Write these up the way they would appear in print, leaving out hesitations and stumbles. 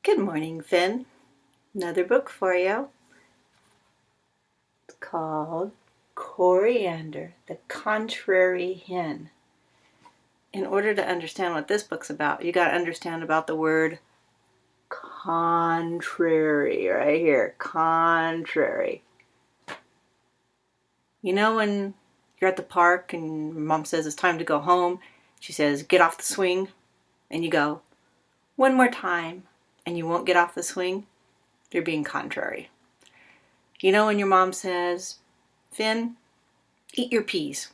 Good morning, Finn. Another book for you. It's called Coriander the Contrary Hen. In order to understand what this book's about, you got to understand about the word contrary right here. Contrary. You know when you're at the park and mom says it's time to go home, she says, get off the swing, and you go, one more time, and you won't get off the swing? You're being contrary. You know when your mom says, Finn, eat your peas,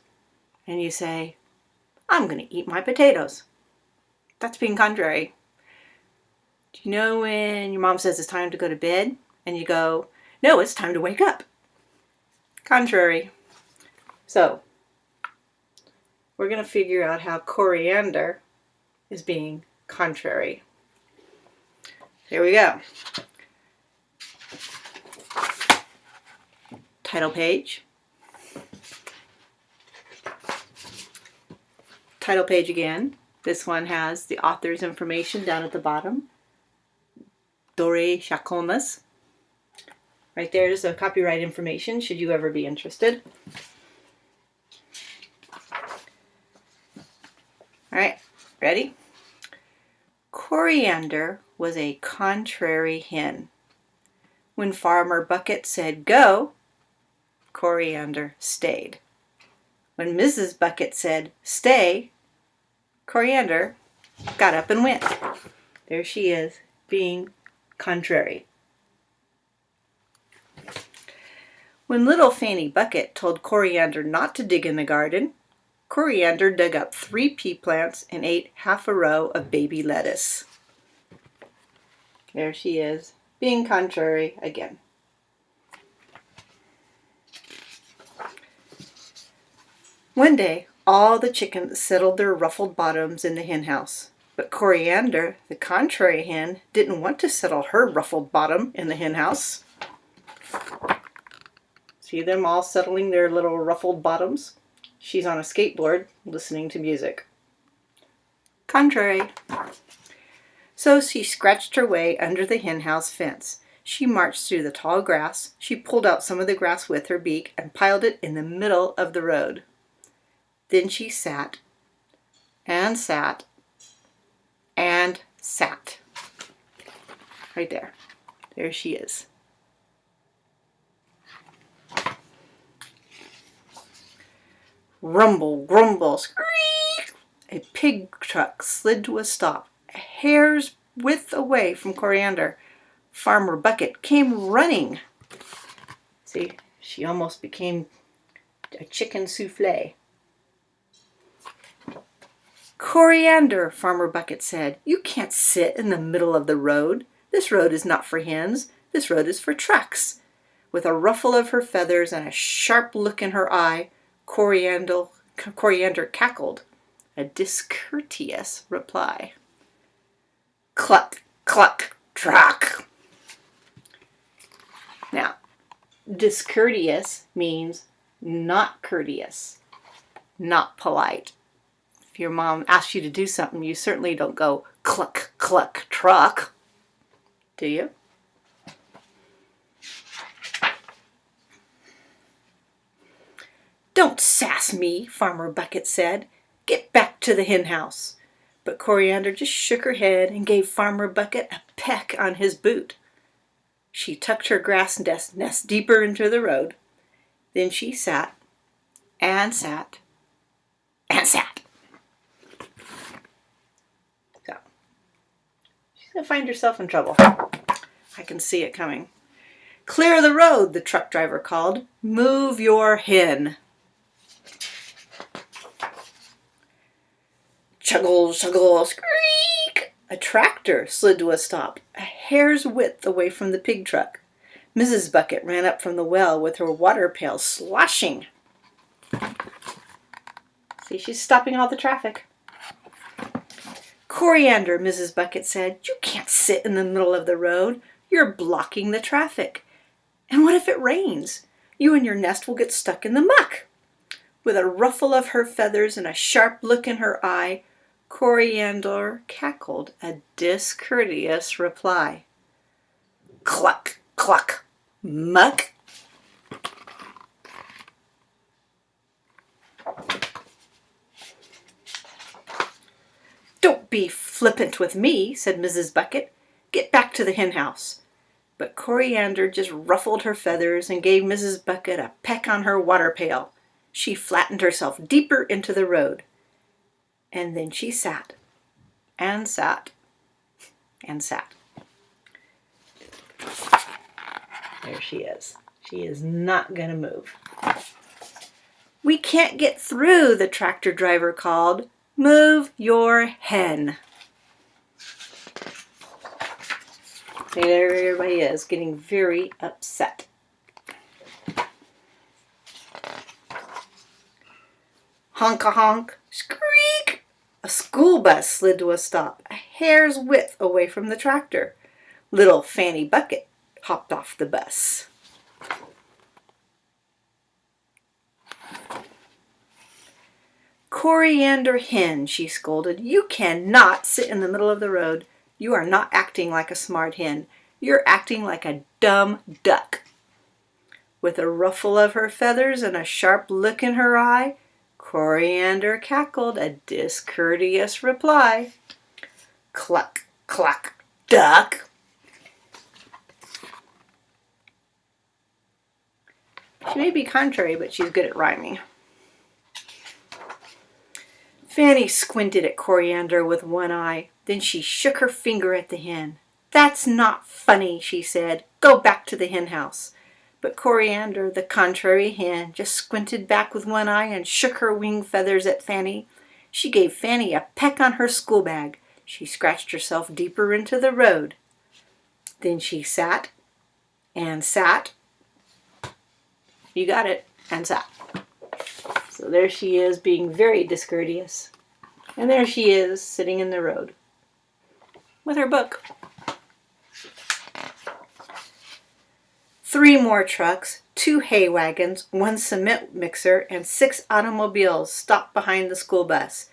and you say, I'm going to eat my potatoes. That's being contrary. Do you know when your mom says it's time to go to bed, and you go, no, it's time to wake up? Contrary. So, we're going to figure out how coriander is being contrary. Here we go. Title page. Title page again. This one has the author's information down at the bottom. Dore Chacomas. Right there is the copyright information, should you ever be interested. Alright, ready? Coriander was a contrary hen. When Farmer Bucket said go, Coriander stayed. When Mrs. Bucket said stay, Coriander got up and went. There she is, being contrary. When little Fanny Bucket told Coriander not to dig in the garden, Coriander dug up 3 pea plants and ate half a row of baby lettuce. There she is, being contrary again. One day, all the chickens settled their ruffled bottoms in the hen house. But Coriander, the contrary hen, didn't want to settle her ruffled bottom in the hen house. See them all settling their little ruffled bottoms? She's on a skateboard listening to music. Contrary. So she scratched her way under the hen house fence. She marched through the tall grass. She pulled out some of the grass with her beak and piled it in the middle of the road. Then she sat and sat and sat. Right there. There she is. Rumble, grumble, screech! A pig truck slid to a stop, a hair's width away from Coriander. Farmer Bucket came running. See, she almost became a chicken souffle. Coriander, Farmer Bucket said, you can't sit in the middle of the road. This road is not for hens. This road is for trucks. With a ruffle of her feathers and a sharp look in her eye, Coriander cackled, a discourteous reply. Cluck, cluck, truck. Now, discourteous means not courteous, not polite. If your mom asks you to do something, you certainly don't go cluck, cluck, truck, do you? Don't sass me, Farmer Bucket said. Get back to the hen house. But Coriander just shook her head and gave Farmer Bucket a peck on his boot. She tucked her grass nest deeper into the road. Then she sat and sat and sat. So, she's going to find herself in trouble. I can see it coming. Clear the road, the truck driver called. Move your hen. Chuggle, chuggle, squeak! A tractor slid to a stop, a hair's width away from the pig truck. Mrs. Bucket ran up from the well with her water pail sloshing. See, she's stopping all the traffic. Coriander, Mrs. Bucket said, you can't sit in the middle of the road. You're blocking the traffic. And what if it rains? You and your nest will get stuck in the muck. With a ruffle of her feathers and a sharp look in her eye, Coriander cackled a discourteous reply. Cluck, cluck, muck. Don't be flippant with me, said Mrs. Bucket. Get back to the hen house. But Coriander just ruffled her feathers and gave Mrs. Bucket a peck on her water pail. She flattened herself deeper into the road. And then she sat and sat and sat. There she is. She is not going to move. We can't get through, the tractor driver called. Move your hen. There everybody is, getting very upset. Honk-a-honk, squeak! A school bus slid to a stop, a hair's width away from the tractor. Little Fanny Bucket hopped off the bus. Coriander Hen, she scolded, you cannot sit in the middle of the road. You are not acting like a smart hen. You're acting like a dumb duck. With a ruffle of her feathers and a sharp look in her eye, Coriander cackled a discourteous reply. Cluck, cluck, duck. She may be contrary, but she's good at rhyming. Fanny squinted at Coriander with one eye. Then she shook her finger at the hen. That's not funny, she said. Go back to the hen house. But Coriander, the contrary hen, just squinted back with one eye and shook her wing feathers at Fanny. She gave Fanny a peck on her school bag. She scratched herself deeper into the road. Then she sat and sat. You got it, and sat. So there she is, being very discourteous. And there she is, sitting in the road with her book. 3 more trucks, 2 hay wagons, 1 cement mixer, and 6 automobiles stopped behind the school bus.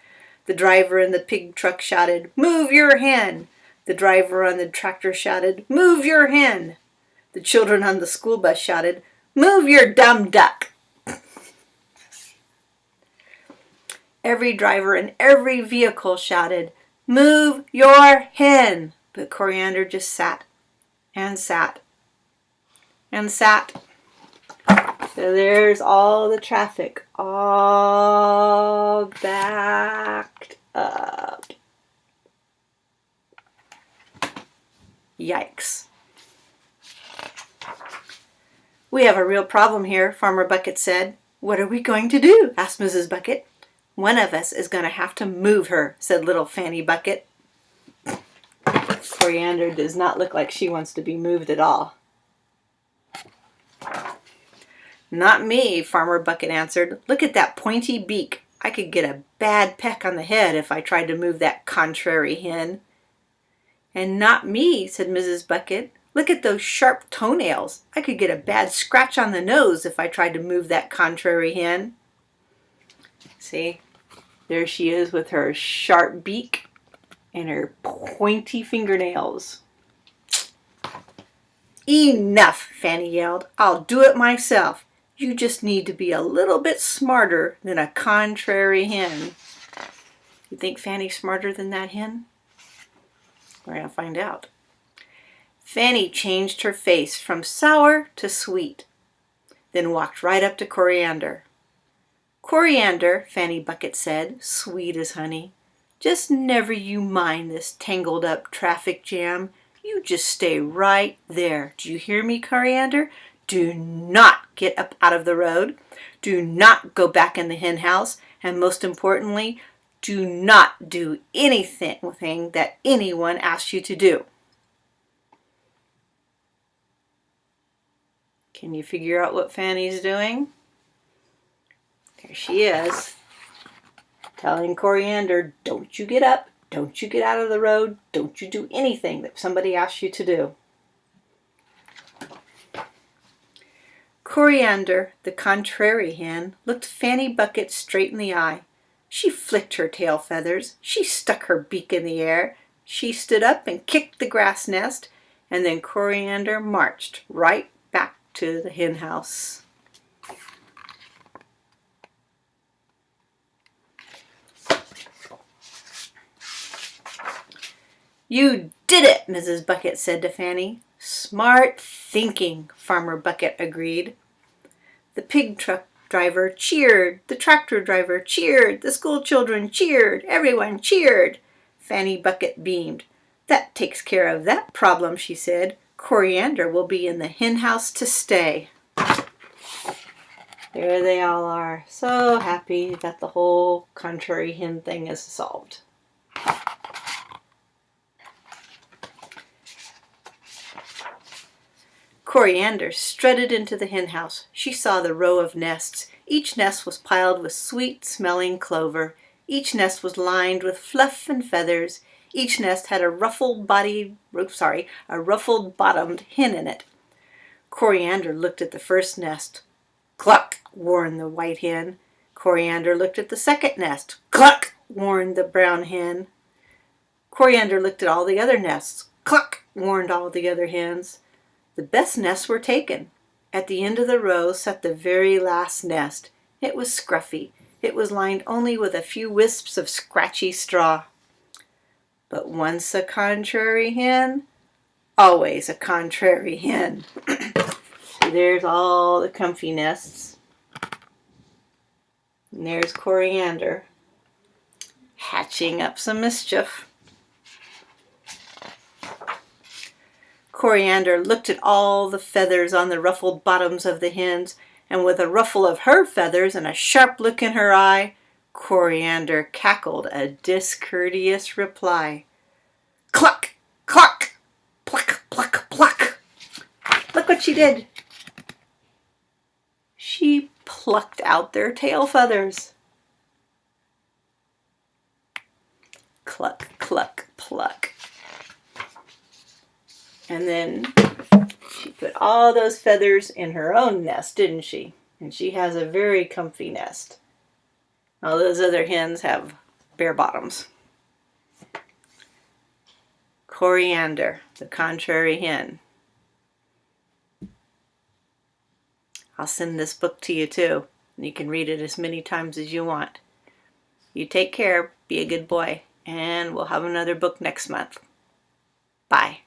The driver in the pig truck shouted, "Move your hen!" The driver on the tractor shouted, "Move your hen!" The children on the school bus shouted, "Move your dumb duck!" Every driver in every vehicle shouted, "Move your hen!" But Coriander just sat and sat and sat. So there's all the traffic, all backed up. Yikes. We have a real problem here, Farmer Bucket said. What are we going to do? Asked Mrs. Bucket. One of us is going to have to move her, said little Fanny Bucket. Coriander does not look like she wants to be moved at all. Not me, Farmer Bucket answered. Look at that pointy beak. I could get a bad peck on the head if I tried to move that contrary hen. And not me, said Mrs. Bucket. Look at those sharp toenails. I could get a bad scratch on the nose if I tried to move that contrary hen. See, there she is with her sharp beak and her pointy fingernails. Enough, Fanny yelled. I'll do it myself. You just need to be a little bit smarter than a contrary hen. You think Fanny's smarter than that hen? We're going to find out. Fanny changed her face from sour to sweet, then walked right up to Coriander. Coriander, Fanny Bucket said, sweet as honey, just never you mind this tangled up traffic jam. You just stay right there. Do you hear me, Coriander? Do not get up out of the road. Do not go back in the hen house. And most importantly, do not do anything that anyone asks you to do. Can you figure out what Fanny's doing? There she is, telling Coriander, don't you get up, don't you get out of the road, don't you do anything that somebody asks you to do. Coriander, the contrary hen, looked Fanny Bucket straight in the eye. She flicked her tail feathers. She stuck her beak in the air. She stood up and kicked the grass nest, and then Coriander marched right back to the hen house. "You did it," Mrs. Bucket said to Fanny. "Smart thinking," Farmer Bucket agreed. The pig truck driver cheered. The tractor driver cheered. The school children cheered. Everyone cheered. Fanny Bucket beamed. "That takes care of that problem," she said. "Coriander will be in the hen house to stay." There they all are, so happy that the whole contrary hen thing is solved. Coriander strutted into the hen house. She saw the row of nests. Each nest was piled with sweet-smelling clover. Each nest was lined with fluff and feathers. Each nest had a ruffled-bottomed hen in it. Coriander looked at the first nest. "Cluck!" warned the white hen. Coriander looked at the second nest. "Cluck!" warned the brown hen. Coriander looked at all the other nests. "Cluck!" warned all the other hens. The best nests were taken. At the end of the row sat the very last nest. It was scruffy. It was lined only with a few wisps of scratchy straw. But once a contrary hen, always a contrary hen. There's all the comfy nests. And there's Coriander hatching up some mischief. Coriander looked at all the feathers on the ruffled bottoms of the hens, and with a ruffle of her feathers and a sharp look in her eye, Coriander cackled a discourteous reply. "Cluck! Cluck! Pluck! Pluck! Pluck!" Look what she did. She plucked out their tail feathers. Cluck! Cluck! Pluck! And then she put all those feathers in her own nest, didn't she? And she has a very comfy nest. All those other hens have bare bottoms. Coriander, the contrary hen. I'll send this book to you too. You can read it as many times as you want. You take care, be a good boy, and we'll have another book next month. Bye.